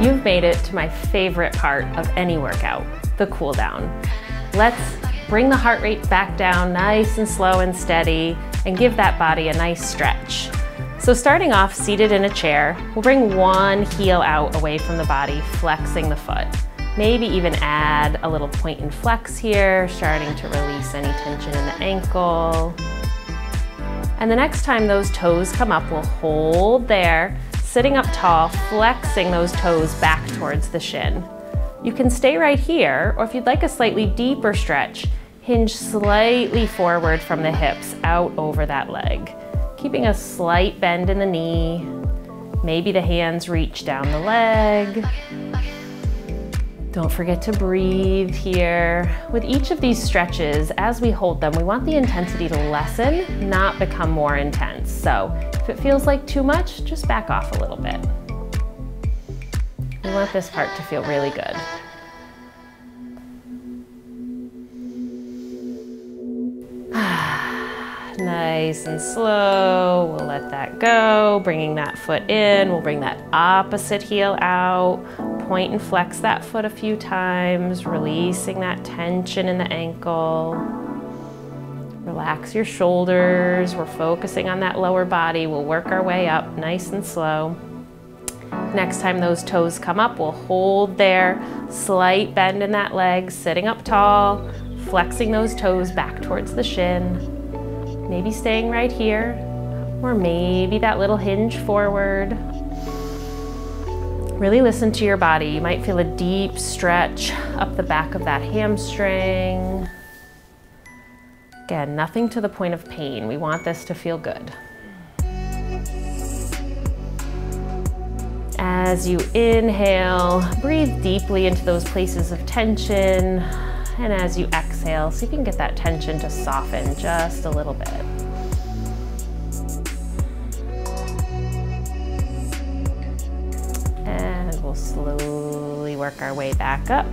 You've made it to my favorite part of any workout, the cool down. Let's bring the heart rate back down nice and slow and steady and give that body a nice stretch. So starting off seated in a chair, we'll bring one heel out away from the body, flexing the foot. Maybe even add a little point and flex here, starting to release any tension in the ankle. And the next time those toes come up, we'll hold there, sitting up tall, flexing those toes back towards the shin. You can stay right here, or if you'd like a slightly deeper stretch, hinge slightly forward from the hips out over that leg, keeping a slight bend in the knee. Maybe the hands reach down the leg. Don't forget to breathe here. With each of these stretches, as we hold them, we want the intensity to lessen, not become more intense. So if it feels like too much, just back off a little bit. We want this part to feel really good. Nice and slow, we'll let that go, bringing that foot in, we'll bring that opposite heel out, point and flex that foot a few times, releasing that tension in the ankle. Relax your shoulders, we're focusing on that lower body, we'll work our way up nice and slow. Next time those toes come up, we'll hold there, slight bend in that leg, sitting up tall, flexing those toes back towards the shin. Maybe staying right here, or maybe that little hinge forward. Really listen to your body. You might feel a deep stretch up the back of that hamstring. Again, nothing to the point of pain. We want this to feel good. As you inhale, breathe deeply into those places of tension. And as you exhale, see if you can get that tension to soften just a little bit. And we'll slowly work our way back up.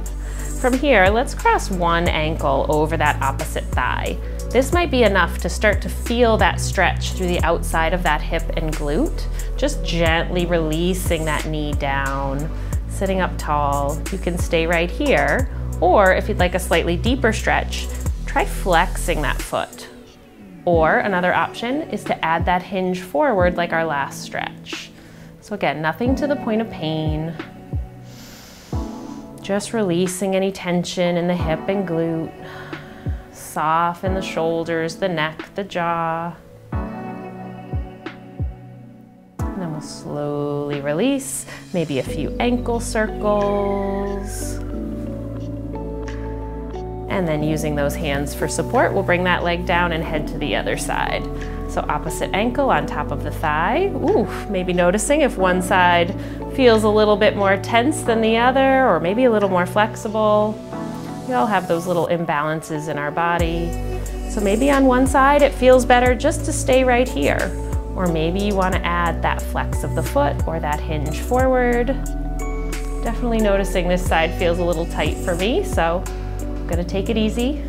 From here, let's cross one ankle over that opposite thigh. This might be enough to start to feel that stretch through the outside of that hip and glute. Just gently releasing that knee down, sitting up tall. You can stay right here. Or if you'd like a slightly deeper stretch, try flexing that foot. Or another option is to add that hinge forward like our last stretch. So again, nothing to the point of pain. Just releasing any tension in the hip and glute. Soften the shoulders, the neck, the jaw. And then we'll slowly release, maybe a few ankle circles. And then using those hands for support, we'll bring that leg down and head to the other side. So opposite ankle on top of the thigh. Ooh, maybe noticing if one side feels a little bit more tense than the other, or maybe a little more flexible. We all have those little imbalances in our body. So maybe on one side it feels better just to stay right here. Or maybe you want to add that flex of the foot or that hinge forward. Definitely noticing this side feels a little tight for me, so I'm gonna take it easy.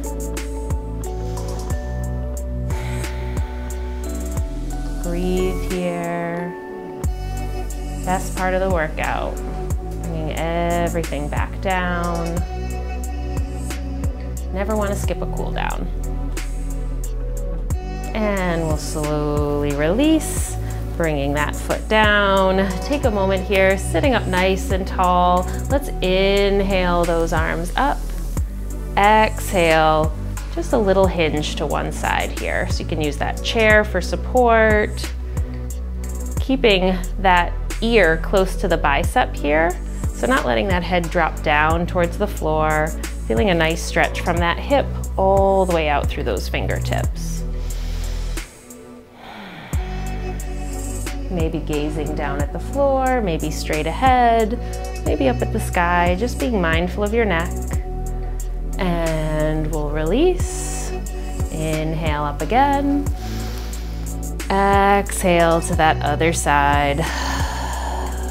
Breathe here. Best part of the workout. Bringing everything back down. Never want to skip a cool down. And we'll slowly release, bringing that foot down. Take a moment here, sitting up nice and tall. Let's inhale those arms up. Exhale, just a little hinge to one side here. So you can use that chair for support. Keeping that ear close to the bicep here. So not letting that head drop down towards the floor. Feeling a nice stretch from that hip all the way out through those fingertips. Maybe gazing down at the floor, maybe straight ahead, maybe up at the sky, just being mindful of your neck. And we'll release. Inhale up again. Exhale to that other side.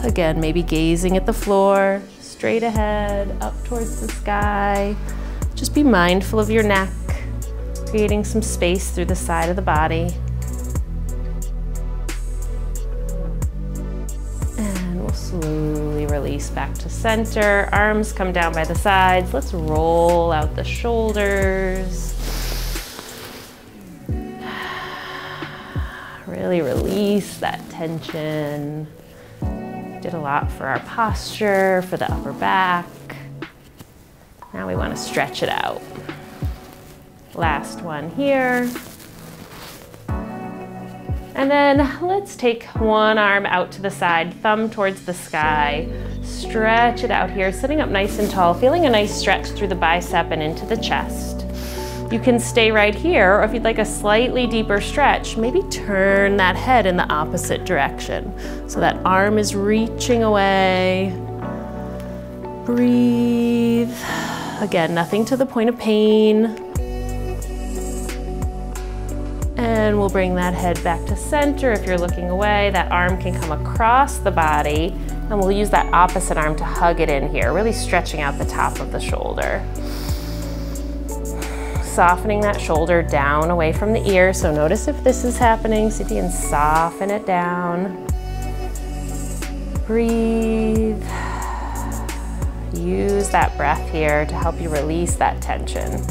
Again, maybe gazing at the floor, straight ahead, up towards the sky. Just be mindful of your neck, creating some space through the side of the body. And we'll we'll slowly release back to center. Arms come down by the sides. Let's roll out the shoulders. Really release that tension. Did a lot for our posture, for the upper back. Now we want to stretch it out. Last one here. And then let's take one arm out to the side, thumb towards the sky. Stretch it out here, sitting up nice and tall, feeling a nice stretch through the bicep and into the chest. You can stay right here, or if you'd like a slightly deeper stretch, maybe turn that head in the opposite direction. So that arm is reaching away. Breathe. Again, nothing to the point of pain. And we'll bring that head back to center. If you're looking away, that arm can come across the body, and we'll use that opposite arm to hug it in here, really stretching out the top of the shoulder. Softening that shoulder down away from the ear. So notice if this is happening, see if you can soften it down. Breathe. Use that breath here to help you release that tension.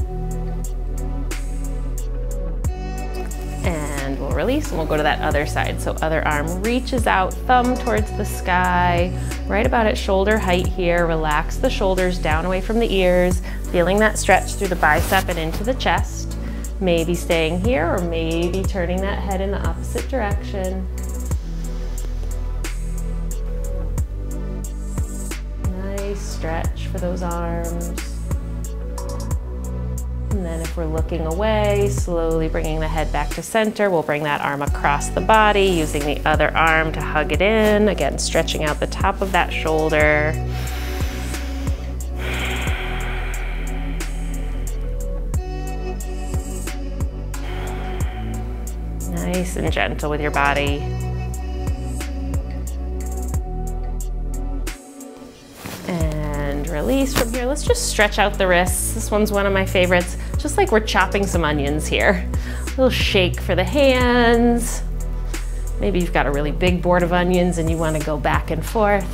And we'll release and we'll go to that other side. So other arm reaches out, thumb towards the sky, right about at shoulder height here. Relax the shoulders down away from the ears, feeling that stretch through the bicep and into the chest. Maybe staying here or maybe turning that head in the opposite direction. Nice stretch for those arms. And then if we're looking away, slowly bringing the head back to center, we'll bring that arm across the body, using the other arm to hug it in. Again, stretching out the top of that shoulder. Nice and gentle with your body. And release from here. Let's just stretch out the wrists. This one's one of my favorites. Just like we're chopping some onions here. A little shake for the hands. Maybe you've got a really big board of onions and you want to go back and forth.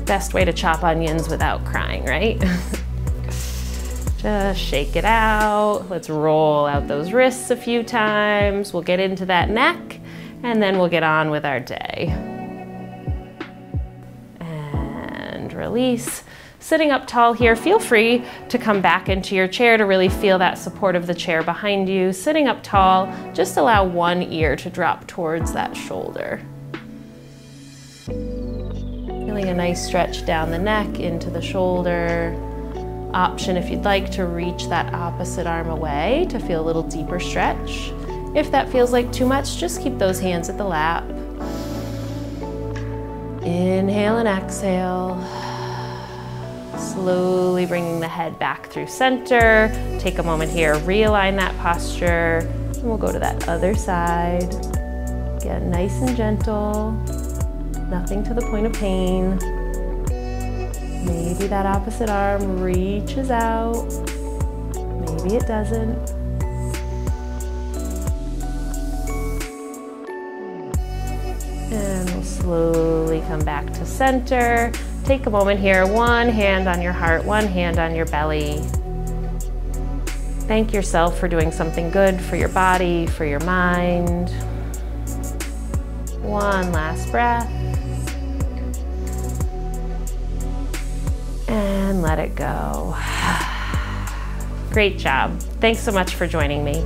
Best way to chop onions without crying, right? Just shake it out. Let's roll out those wrists a few times. We'll get into that neck and then we'll get on with our day. And release. Sitting up tall here, feel free to come back into your chair to really feel that support of the chair behind you. Sitting up tall, just allow one ear to drop towards that shoulder. Feeling a nice stretch down the neck, into the shoulder. Option if you'd like to reach that opposite arm away to feel a little deeper stretch. If that feels like too much, just keep those hands at the lap. Inhale and exhale. Slowly bringing the head back through center. Take a moment here, realign that posture, and we'll go to that other side. Again, nice and gentle, nothing to the point of pain. Maybe that opposite arm reaches out, maybe it doesn't. And we'll slowly come back to center. Take a moment here, one hand on your heart, one hand on your belly. Thank yourself for doing something good for your body, for your mind. One last breath. And let it go. Great job. Thanks so much for joining me.